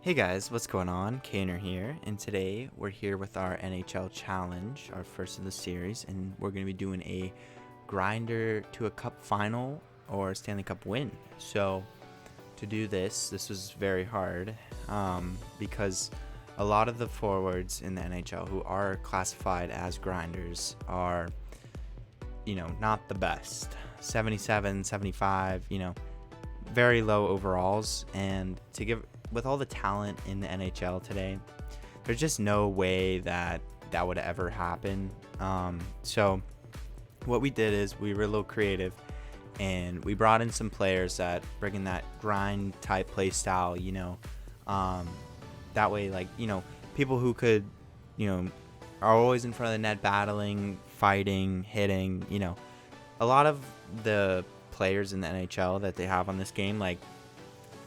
Hey guys, what's going on? Kaner here, and today we're here with our NHL challenge, our first of the series, and we're going to be doing a grinder to a cup final or Stanley Cup win. So to do this was very hard because a lot of the forwards in the NHL who are classified as grinders are, not the best. 77, 75, very low overalls, and with all the talent in the NHL today, there's just no way that would ever happen. So what we did is we were a little creative, and we brought in some players that bring in that grind type play style, that way, people who could, are always in front of the net battling, fighting, hitting, a lot of the players in the NHL that they have on this game,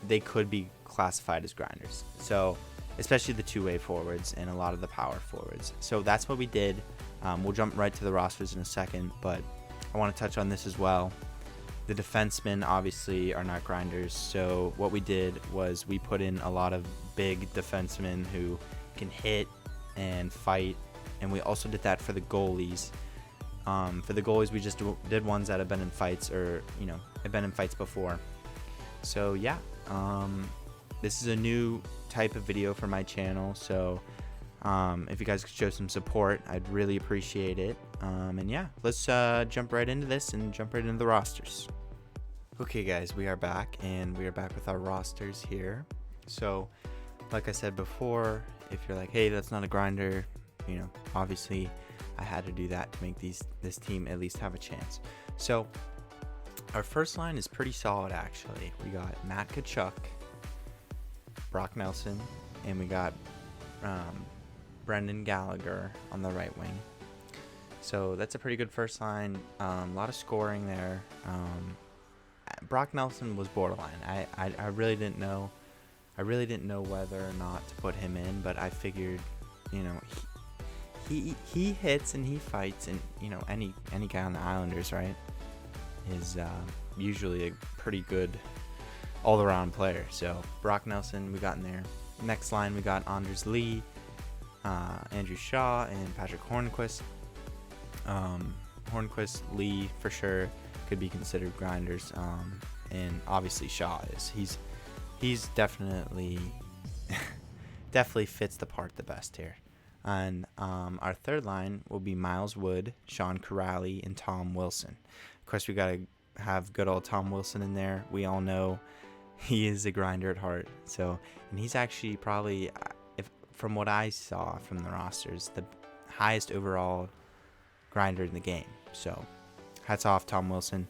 they could be classified as grinders. So especially the two-way forwards and a lot of the power forwards. So that's what we did. We'll jump right to the rosters in a second, but I want to touch on this as well. The defensemen obviously are not grinders. So what we did was we put in a lot of big defensemen who can hit and fight. And we also did that for the goalies. For the goalies, we just did ones that have been in fights or, have been in fights before. So yeah, this is a new type of video for my channel. So if you guys could show some support, I'd really appreciate it. And yeah, let's jump right into this and jump right into the rosters. Okay guys, we are back, and we are back with our rosters here. So like I said before, if you're like, hey, that's not a grinder, obviously I had to do that to make this team at least have a chance. So our first line is pretty solid, actually. We got Matt Tkachuk, Brock Nelson, and we got Brendan Gallagher on the right wing. So that's a pretty good first line. A lot of scoring there. Brock Nelson was borderline. I really didn't know. I really didn't know whether or not to put him in, but I figured, he hits and he fights, and any guy on the Islanders, right, is usually a pretty good all-around player. So Brock Nelson we got in there. Next line we got Anders Lee, Andrew Shaw, and Patrick Hornquist. Hornquist, Lee for sure could be considered grinders, and obviously Shaw is. He's definitely fits the part the best here. And our third line will be Miles Wood, Sean Corrali, and Tom Wilson. Of course, we got to have good old Tom Wilson in there. We all know he is a grinder at heart. So, and he's actually probably, from what I saw from the rosters, the highest overall grinder in the game. So, hats off, Tom Wilson.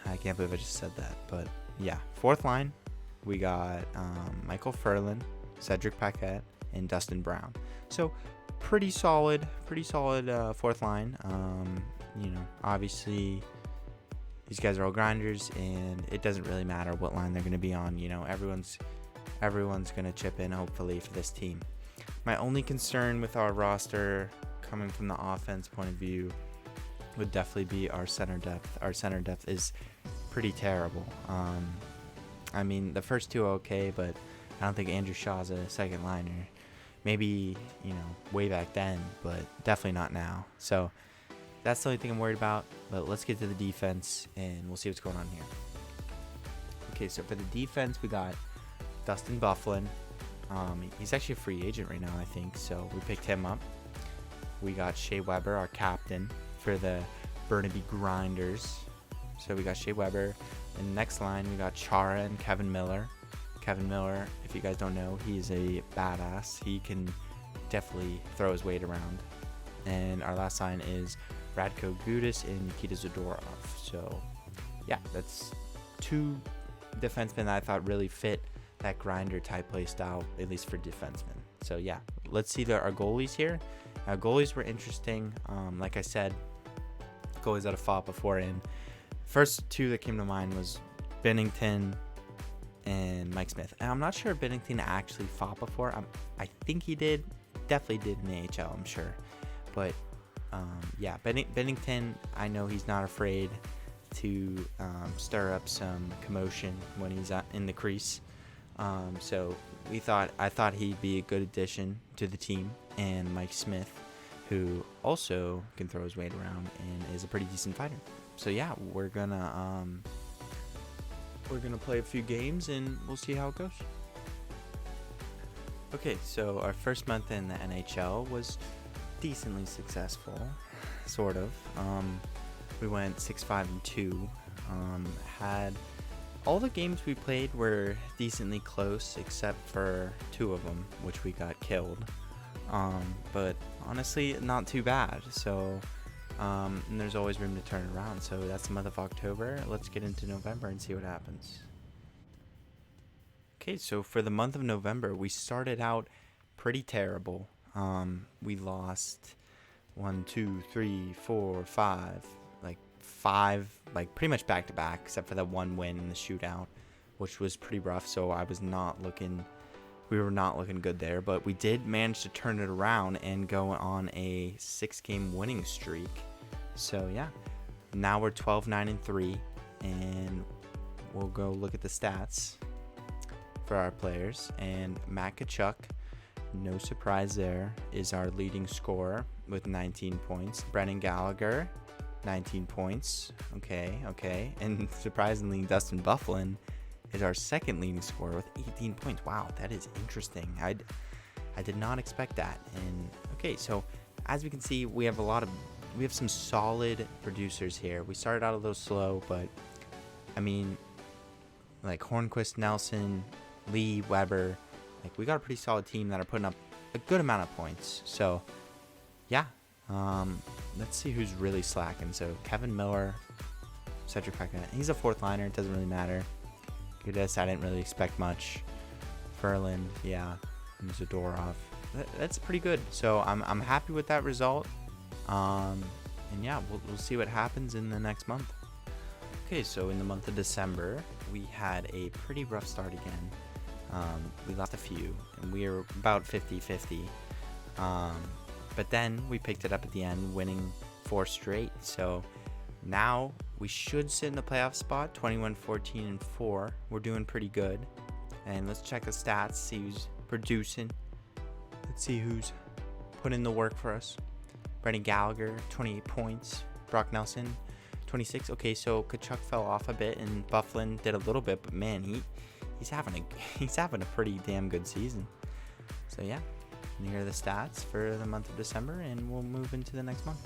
I can't believe I just said that. But yeah, fourth line, we got Michael Ferland, Cedric Paquette, and Dustin Brown. So pretty solid fourth line. Obviously these guys are all grinders, and it doesn't really matter what line they're going to be on. Everyone's going to chip in, hopefully, for this team. My only concern with our roster, coming from the offense point of view, would definitely be our center depth. Our center depth is pretty terrible. The first two are okay, but I don't think Andrew Shaw's a second liner. Maybe, way back then, but definitely not now. So that's the only thing I'm worried about. But let's get to the defense, and we'll see what's going on here. Okay, so for the defense, we got Dustin Byfuglien. He's actually a free agent right now, I think, so we picked him up. We got Shea Weber, our captain, for the Burnaby Grinders. So we got Shea Weber. In the next line, we got Chara and Kevin Miller. Kevin Miller, if you guys don't know, he's a badass. He can definitely throw his weight around. And our last line is Radko Gudas and Nikita Zadorov. So yeah, that's two defensemen that I thought really fit that grinder type play style, at least for defensemen. So yeah, let's see our goalies here. Our goalies were interesting. Like I said, goalies that have fought before, and first two that came to mind was Bennington and Mike Smith. And I'm not sure if Bennington actually fought before. I think he did. Definitely did in the AHL, I'm sure. But yeah, Bennington, I know he's not afraid to stir up some commotion when he's in the crease. So I thought he'd be a good addition to the team, and Mike Smith, who also can throw his weight around and is a pretty decent fighter. So yeah, we're gonna play a few games and we'll see how it goes. Okay, so our first month in the NHL was decently successful, sort of. We went 6-5-2. Had all the games we played were decently close, except for 2 of them, which we got killed. But honestly, not too bad. So, and there's always room to turn it around. So that's the month of October. Let's get into November and see what happens. Okay, so for the month of November, we started out pretty terrible. We lost 1, 2, 3, 4, 5, like pretty much back to back, except for that one win in the shootout, which was pretty rough. So we were not looking good there, but we did manage to turn it around and go on a 6-game winning streak. So yeah, now we're 12-9-3, and we'll go look at the stats for our players. And Matt Tkachuk, no surprise there, is our leading scorer with 19 points. Brendan Gallagher, 19 points. Okay. And surprisingly, Dustin Byfuglien is our second leading scorer with 18 points. Wow, that is interesting. I did not expect that. And okay, so as we can see, we have some solid producers here. We started out a little slow, but I mean, like Hornquist, Nelson, Lee, Weber, like we got a pretty solid team that are putting up a good amount of points. So yeah, let's see who's really slacking. So Kevin Miller, Cedric Pekka, he's a 4th liner. It doesn't really matter. Gudis, I didn't really expect much. Ferland, yeah, and Zadorov. That's pretty good. So I'm happy with that result. And yeah, we'll see what happens in the next month. Okay, so in the month of December, we had a pretty rough start again. We lost a few, and we were about 50-50. But then we picked it up at the end, winning 4 straight. So now we should sit in the playoff spot, 21-14-4. We're doing pretty good. And let's check the stats, see who's producing. Let's see who's putting in the work for us. Brendan Gallagher, 28 points. Brock Nelson, 26. Okay, so Tkachuk fell off a bit, and Byfuglien did a little bit, but man, he's having a pretty damn good season. So yeah, and here are the stats for the month of December, and we'll move into the next month.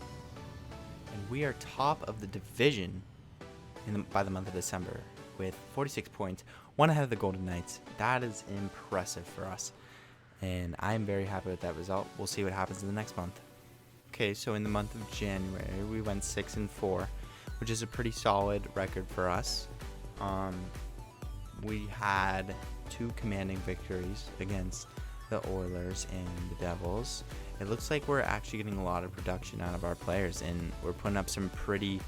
And we are top of the division by the month of December with 46 points, 1 ahead of the Golden Knights. That is impressive for us, and I'm very happy with that result. We'll see what happens in the next month. Okay, so in the month of January, we went 6-4, which is a pretty solid record for us. We had 2 commanding victories against the Oilers and the Devils. It looks like we're actually getting a lot of production out of our players, and we're putting up some pretty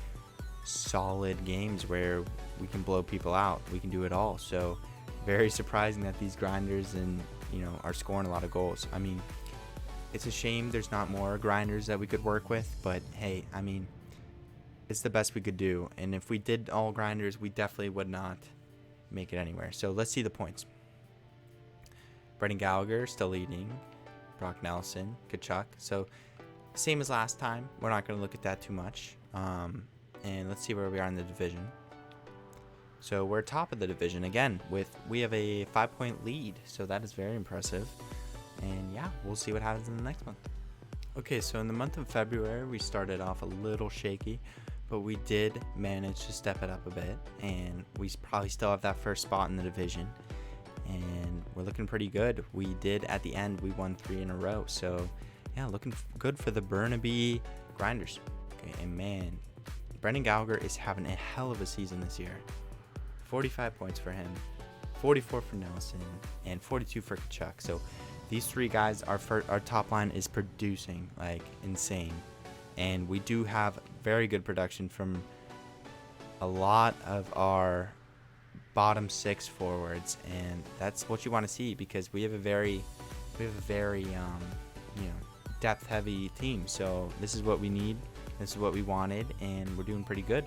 solid games where we can blow people out. We can do it all. So very surprising that these grinders are scoring a lot of goals. I mean, it's a shame there's not more grinders that we could work with, but hey, I mean, it's the best we could do. And if we did all grinders, we definitely would not make it anywhere. So let's see the points. Brendan Gallagher still leading. Brock Nelson, Tkachuk. So same as last time. We're not going to look at that too much. And let's see where we are in the division. So we're top of the division again. We have a 5-point lead. So that is very impressive. And yeah, we'll see what happens in the next month. Okay, so in the month of February, we started off a little shaky, but we did manage to step it up a bit, and we probably still have that first spot in the division, and we're looking pretty good. We did, at the end, we won 3 in a row, so yeah, looking good for the Burnaby Grinders. Okay, and man, Brendan Gallagher is having a hell of a season this year. 45 points for him, 44 for Nelson, and 42 for Tkachuk. So these 3 guys, our top line is producing like insane. And we do have very good production from a lot of our bottom 6 forwards, and that's what you want to see, because we have a very depth heavy team. So this is what we need, this is what we wanted, and we're doing pretty good.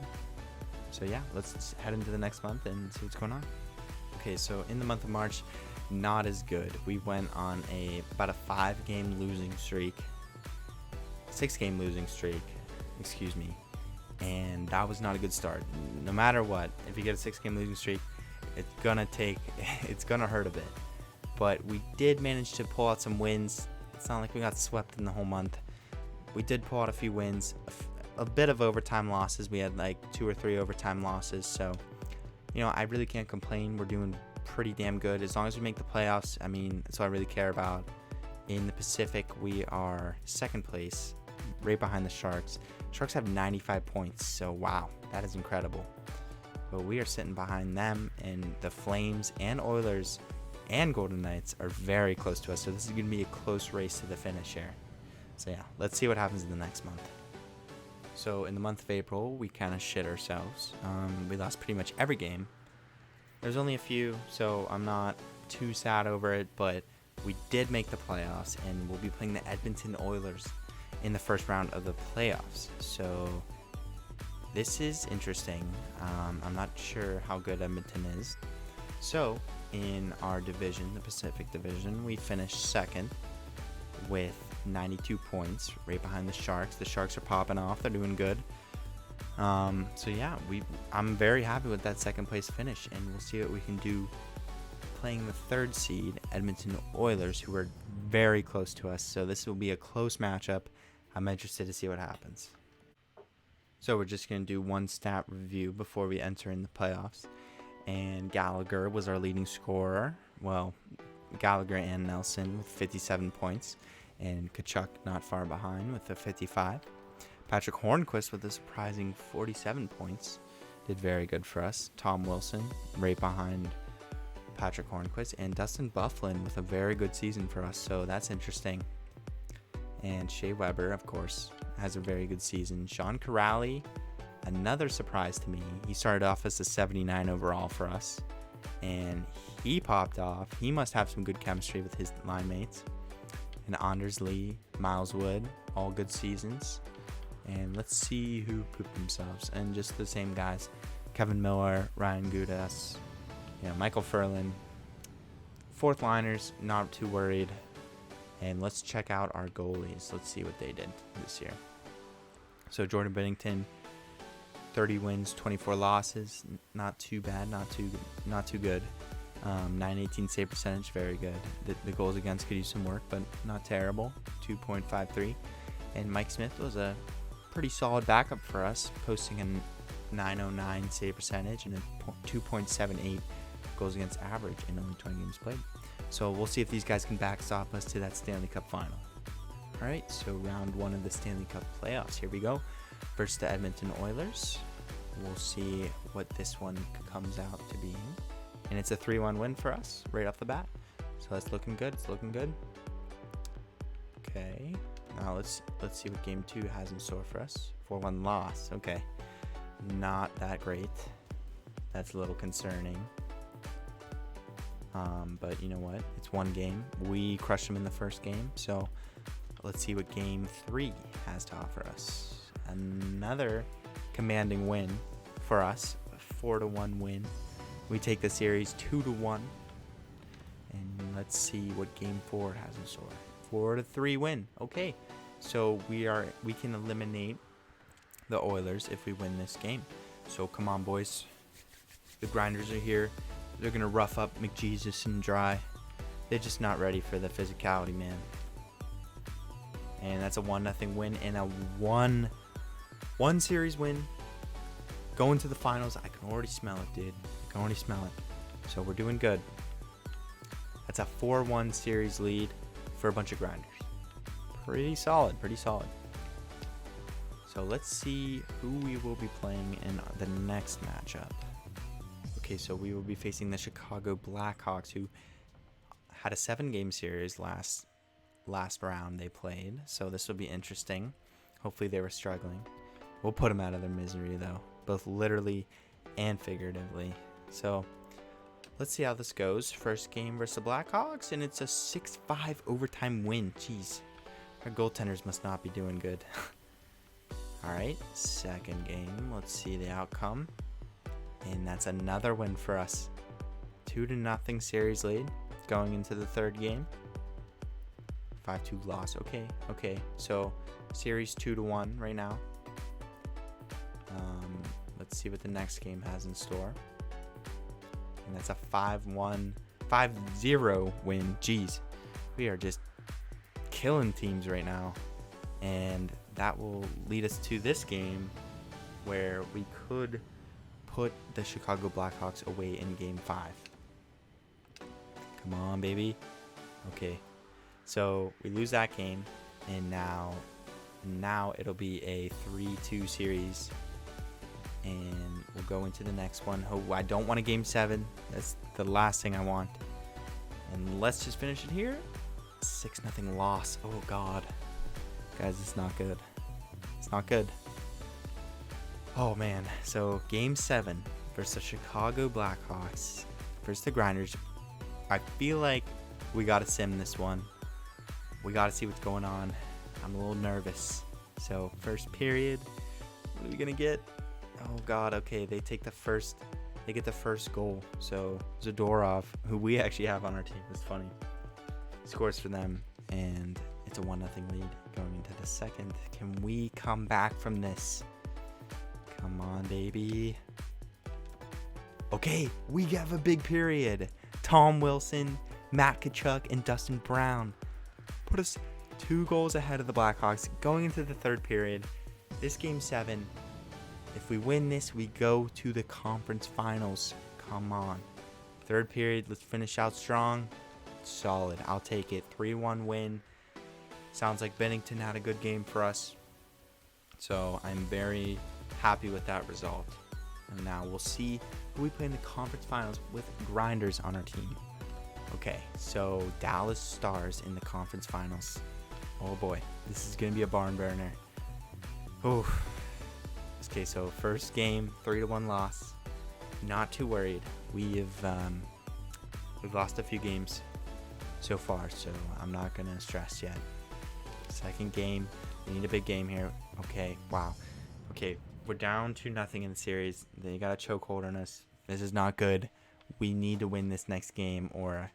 So yeah, let's head into the next month and see what's going on. Okay, so in the month of March, not as good. We went on about a 6-game losing streak, excuse me, and that was not a good start. No matter what, if you get a 6-game losing streak, it's gonna hurt a bit. But we did manage to pull out some wins. It's not like we got swept in the whole month. We did pull out a few wins, a bit of overtime losses. We had like 2 or 3 overtime losses, so I really can't complain. We're doing pretty damn good as long as we make the playoffs. I mean, that's all I really care about. In the Pacific, we are second place, right behind the Sharks. Sharks have 95 points, so wow, that is incredible. But we are sitting behind them, and the Flames and Oilers and Golden Knights are very close to us, so this is going to be a close race to the finish here. So yeah, let's see what happens in the next month. So in the month of April, we kind of shit ourselves. We lost pretty much every game. There's only a few, so I'm not too sad over it, but we did make the playoffs, and we'll be playing the Edmonton Oilers in the first round of the playoffs. So this is interesting. I'm not sure how good Edmonton is. So in our division, the Pacific Division, we finished second with 92 points, right behind the Sharks. The Sharks are popping off. They're doing good. So yeah, I'm very happy with that second place finish, and we'll see what we can do playing the third seed, Edmonton Oilers, who are very close to us. So this will be a close matchup. I'm interested to see what happens. So we're just going to do one stat review before we enter in the playoffs. And Gallagher was our leading scorer. Well, Gallagher and Nelson with 57 points. And Tkachuk not far behind with a 55. Patrick Hornquist with a surprising 47 points. Did very good for us. Tom Wilson right behind Patrick Hornquist. And Dustin Byfuglien with a very good season for us. So that's interesting. And Shea Weber, of course, has a very good season. Sean Corrali, another surprise to me. He started off as a 79 overall for us, and he popped off. He must have some good chemistry with his line mates. And Anders Lee, Miles Wood, all good seasons. And let's see who pooped themselves. And just the same guys. Kevin Miller, Ryan Gudas, Michael Furlan. Fourth liners, not too worried. And let's check out our goalies. Let's see what they did this year. So Jordan Binnington, 30 wins, 24 losses. Not too bad, not too good. 918 save percentage, very good. The goals against could use some work, but not terrible. 2.53. And Mike Smith was a pretty solid backup for us, posting a 909 save percentage and a 2.78 goals against average in only 20 games played. So we'll see if these guys can backstop us to that Stanley Cup final. All right, so round 1 of the Stanley Cup playoffs. Here we go. Versus the Edmonton Oilers. We'll see what this one comes out to be. And it's a 3-1 win for us right off the bat. So that's looking good. It's looking good. Okay. Now let's see what game 2 has in store for us. 4-1 loss. Okay. Not that great. That's a little concerning. But you know what? It's one game. We crushed them in the first game. So let's see what game 3 has to offer us. Another commanding win for us. A 4-1 win. We take the series 2-1. And let's see what game 4 has in store. 4-3 win. Okay. So we can eliminate the Oilers if we win this game. So come on, boys. The Grinders are here. They're going to rough up McJesus and Dry. They're just not ready for the physicality, man. And that's a 1-0 win and a one series win. Going to the finals, I can already smell it, dude. I can already smell it. So we're doing good. That's a 4-1 series lead for a bunch of Grinders. Pretty solid, pretty solid. So let's see who we will be playing in the next matchup. Okay, so we will be facing the Chicago Blackhawks, who had a 7-game series last round they played. So this will be interesting. Hopefully they were struggling. We'll put them out of their misery, though, both literally and figuratively. So let's see how this goes. First game versus the Blackhawks, and it's a 6-5 overtime win. Jeez, our goaltenders must not be doing good. All right, second game. Let's see the outcome. And that's another win for us. 2-0 series lead. going into the third game. 5-2 loss. Okay. So series 2-1 right now. Let's see what the next game has in store. And that's a 5-0 win. Jeez, we are just killing teams right now. And that will lead us to this game where we could put the Chicago Blackhawks away in Game 5. Come on, baby. Okay. So we lose that game, and now it'll be a 3-2 series, and we'll go into the next one. I don't want a Game 7. That's the last thing I want. And let's just finish it here. 6-0 loss. Oh, God. Guys, it's not good. It's not good. Oh, man. So Game 7 versus the Chicago Blackhawks versus the Grinders. I feel like we got to sim this one. We got to see what's going on. I'm a little nervous. So first period, what are we going to get? Oh, God. Okay, they get the first goal. So Zadorov, who we actually have on our team, it's funny, scores for them, and it's a 1-0 lead going into the second. Can we come back from this? Come on, baby. Okay, we have a big period. Tom Wilson, Matt Tkachuk, and Dustin Brown put us 2 goals ahead of the Blackhawks going into the third period. This Game 7, if we win this, we go to the conference finals. Come on. Third period, let's finish out strong. Solid. I'll take it. 3-1 win. Sounds like Bennington had a good game for us. So I'm very happy with that result. And now we'll see who we play in the conference finals with Grinders on our team. Okay, so Dallas Stars in the conference finals. Oh boy, this is going to be a barn burner. Oh. Okay, so first game, 3-1 loss. Not too worried. We've lost a few games so far, so I'm not going to stress yet. Second game, we need a big game here. Okay, wow. Okay, we're down 2-0 in the series. They got a chokehold on us. This is not good. We need to win this next game, or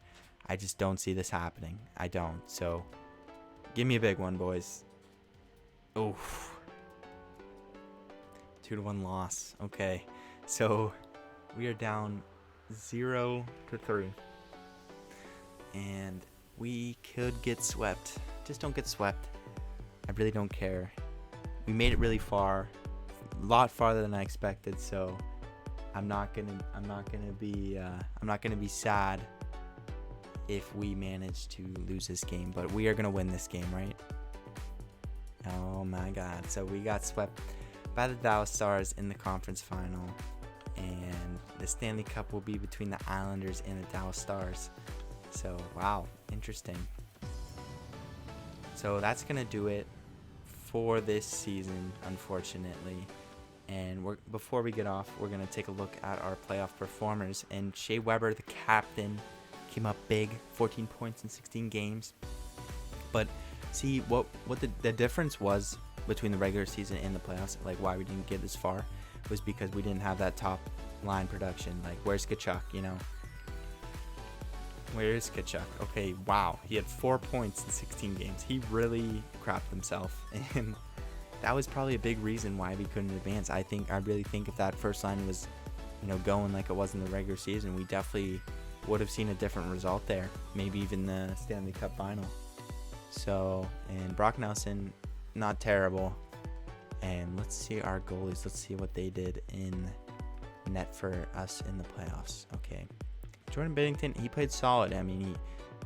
I just don't see this happening. I don't. So, give me a big one, boys. Oof. 2-1 loss. Okay, so we are down 0-3, and we could get swept. Just don't get swept. I really don't care. We made it really far, a lot farther than I expected. So I'm not gonna be sad if we manage to lose this game. But we are gonna win this game, right? Oh my God! So we got swept by the Dallas Stars in the conference final, and the Stanley Cup will be between the Islanders and the Dallas Stars. So wow, interesting. So that's gonna do it for this season, unfortunately. And before we get off, we're gonna take a look at our playoff performers. And Shea Weber, the captain, came up big, 14 points in 16 games. But see what the difference was between the regular season and the playoffs, like why we didn't get this far, was because we didn't have that top line production. Like, where's Tkachuk, you know? Where is Tkachuk? Okay, wow. He had 4 points in 16 games. He really crapped himself. And that was probably a big reason why we couldn't advance. I really think if that first line was, going like it was in the regular season, we definitely would have seen a different result there. Maybe even the Stanley Cup final. So, and Brock Nelson, not terrible. And let's see our goalies. Let's see what they did in net for us in the playoffs. Okay. Jordan Binnington, he played solid. I mean, he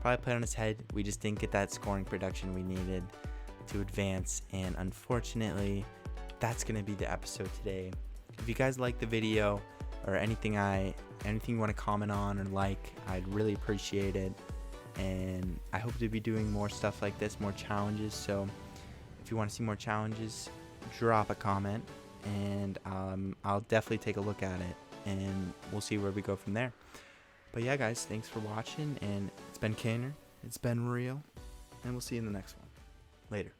probably played on his head. We just didn't get that scoring production we needed to advance. And unfortunately, that's going to be the episode today. If you guys like the video or anything you want to comment on or like, I'd really appreciate it. And I hope to be doing more stuff like this, more challenges. So if you want to see more challenges, drop a comment, and I'll definitely take a look at it, and we'll see where we go from there. But yeah, guys, thanks for watching, and it's been Kaner, it's been real, and we'll see you in the next one. Later.